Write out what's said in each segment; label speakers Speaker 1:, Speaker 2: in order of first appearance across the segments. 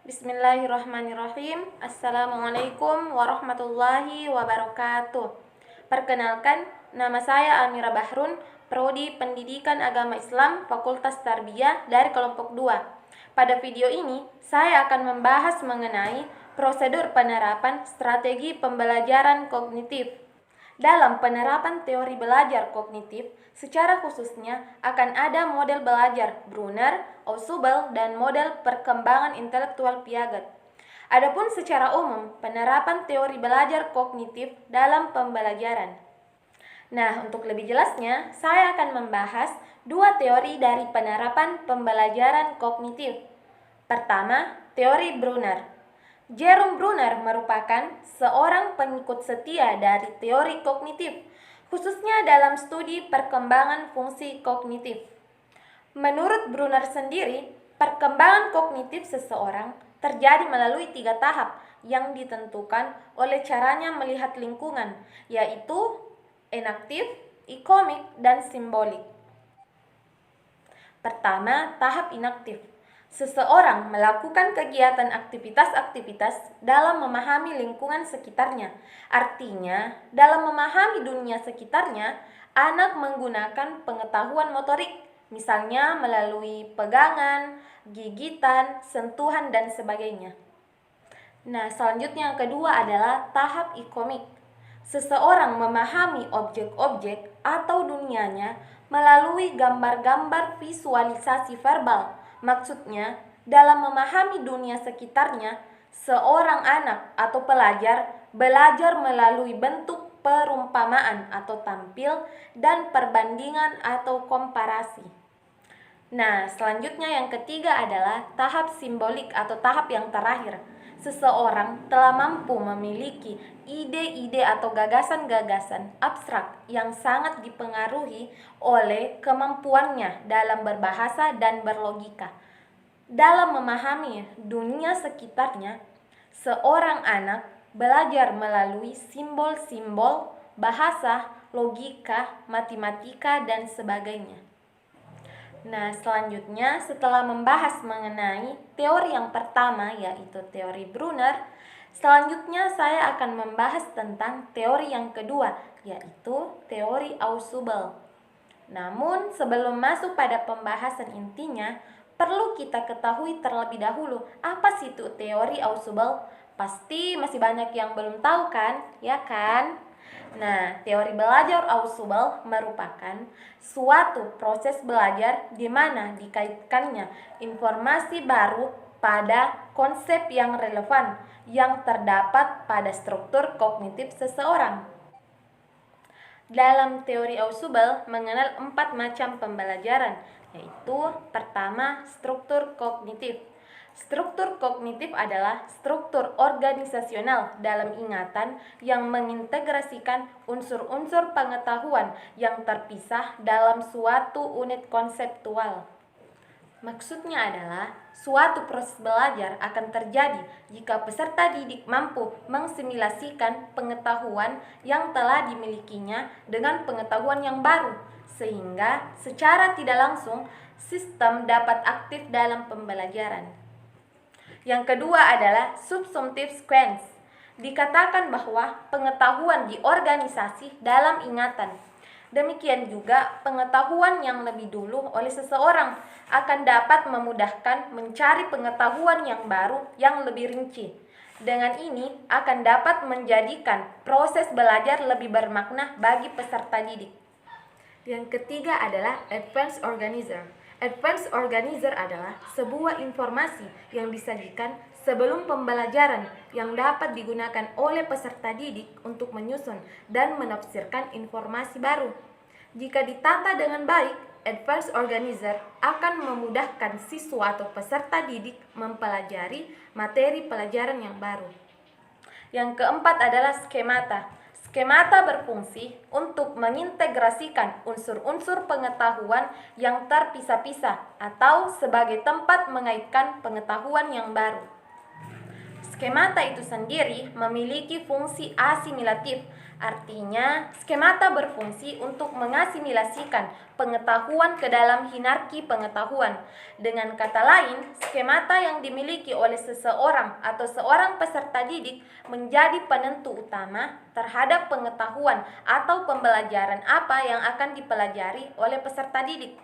Speaker 1: Bismillahirrahmanirrahim. Assalamualaikum warahmatullahi wabarakatuh. Perkenalkan, nama saya Amira Bahrun, Prodi Pendidikan Agama Islam Fakultas Tarbiyah dari kelompok 2. Pada video ini, saya akan membahas mengenai prosedur penerapan strategi pembelajaran kognitif. Dalam penerapan teori belajar kognitif, secara khususnya akan ada model belajar Brunner, Ausubel, dan model perkembangan intelektual Piaget. Adapun secara umum, penerapan teori belajar kognitif dalam pembelajaran. Nah, untuk lebih jelasnya, saya akan membahas dua teori dari penerapan pembelajaran kognitif. Pertama, teori Brunner. Jerome Brunner merupakan seorang pengikut setia dari teori kognitif, khususnya dalam studi perkembangan fungsi kognitif. Menurut Brunner sendiri, perkembangan kognitif seseorang terjadi melalui 3 tahap yang ditentukan oleh caranya melihat lingkungan, yaitu enaktif, ikomik, dan simbolik. Pertama, tahap inaktif. Seseorang melakukan kegiatan aktivitas-aktivitas dalam memahami lingkungan sekitarnya. Artinya, dalam memahami dunia sekitarnya, anak menggunakan pengetahuan motorik, misalnya melalui pegangan, gigitan, sentuhan, dan sebagainya. Nah, selanjutnya yang kedua adalah tahap ikomik. Seseorang memahami objek-objek atau dunianya melalui gambar-gambar visualisasi verbal. Maksudnya, dalam memahami dunia sekitarnya, seorang anak atau pelajar belajar melalui bentuk perumpamaan atau tampil dan perbandingan atau komparasi. Nah, selanjutnya yang ketiga adalah tahap simbolik atau tahap yang terakhir. Seseorang telah mampu memiliki ide-ide atau gagasan-gagasan abstrak yang sangat dipengaruhi oleh kemampuannya dalam berbahasa dan berlogika. Dalam memahami dunia sekitarnya, seorang anak belajar melalui simbol-simbol, bahasa, logika, matematika, dan sebagainya. Nah, selanjutnya setelah membahas mengenai teori yang pertama, yaitu teori Brunner, selanjutnya saya akan membahas tentang teori yang kedua, yaitu teori Ausubel. Namun, sebelum masuk pada pembahasan intinya, perlu kita ketahui terlebih dahulu apa sih itu teori Ausubel. Pasti masih banyak yang belum tahu kan, ya kan? Nah, teori belajar Ausubel merupakan suatu proses belajar di mana dikaitkannya informasi baru pada konsep yang relevan yang terdapat pada struktur kognitif seseorang. Dalam teori Ausubel mengenal 4 macam pembelajaran, yaitu pertama, struktur kognitif. Struktur kognitif adalah struktur organisasional dalam ingatan yang mengintegrasikan unsur-unsur pengetahuan yang terpisah dalam suatu unit konseptual. Maksudnya adalah suatu proses belajar akan terjadi jika peserta didik mampu mengsimulasikan pengetahuan yang telah dimilikinya dengan pengetahuan yang baru, sehingga secara tidak langsung sistem dapat aktif dalam pembelajaran. Yang kedua adalah subsumptive sequence. Dikatakan bahwa pengetahuan di organisasi dalam ingatan. Demikian juga pengetahuan yang lebih dulu oleh seseorang akan dapat memudahkan mencari pengetahuan yang baru yang lebih rinci. Dengan ini akan dapat menjadikan proses belajar lebih bermakna bagi peserta didik. Yang ketiga adalah advanced organizer. Advanced organizer adalah sebuah informasi yang disajikan sebelum pembelajaran yang dapat digunakan oleh peserta didik untuk menyusun dan menafsirkan informasi baru. Jika ditata dengan baik, advanced organizer akan memudahkan siswa atau peserta didik mempelajari materi pelajaran yang baru. Yang keempat adalah skemata. Skemata berfungsi untuk mengintegrasikan unsur-unsur pengetahuan yang terpisah-pisah atau sebagai tempat mengaitkan pengetahuan yang baru. Skemata itu sendiri memiliki fungsi asimilatif Artinya, skemata berfungsi untuk mengasimilasikan pengetahuan ke dalam hierarki pengetahuan. Dengan kata lain, skemata yang dimiliki oleh seseorang atau seorang peserta didik menjadi penentu utama terhadap pengetahuan atau pembelajaran apa yang akan dipelajari oleh peserta didik.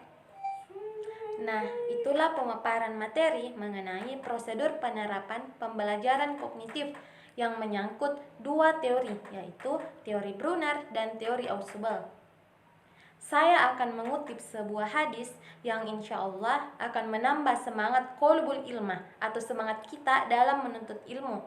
Speaker 1: Nah, itulah pemaparan materi mengenai prosedur penerapan pembelajaran kognitif yang menyangkut dua teori, yaitu teori Brunner dan teori Ausubel. Saya akan mengutip sebuah hadis yang insya Allah akan menambah semangat kolbul ilmah atau semangat kita dalam menuntut ilmu.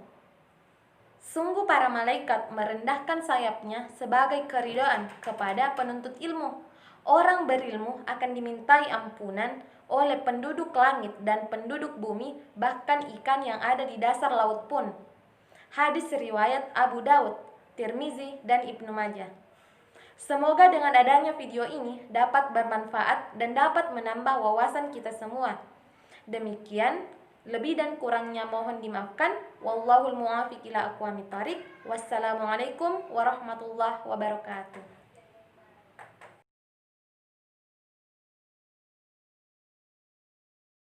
Speaker 1: Sungguh para malaikat merendahkan sayapnya sebagai keridhaan kepada penuntut ilmu. Orang berilmu akan dimintai ampunan oleh penduduk langit dan penduduk bumi, bahkan ikan yang ada di dasar laut pun. Hadis riwayat Abu Daud, Tirmizi, dan Ibnu Majah. Semoga dengan adanya video ini dapat bermanfaat dan dapat menambah wawasan kita semua. Demikian, lebih dan kurangnya mohon dimaafkan. Wallahul muwaffiq ila aqwamit thoriq. Wassalamualaikum warahmatullahi wabarakatuh.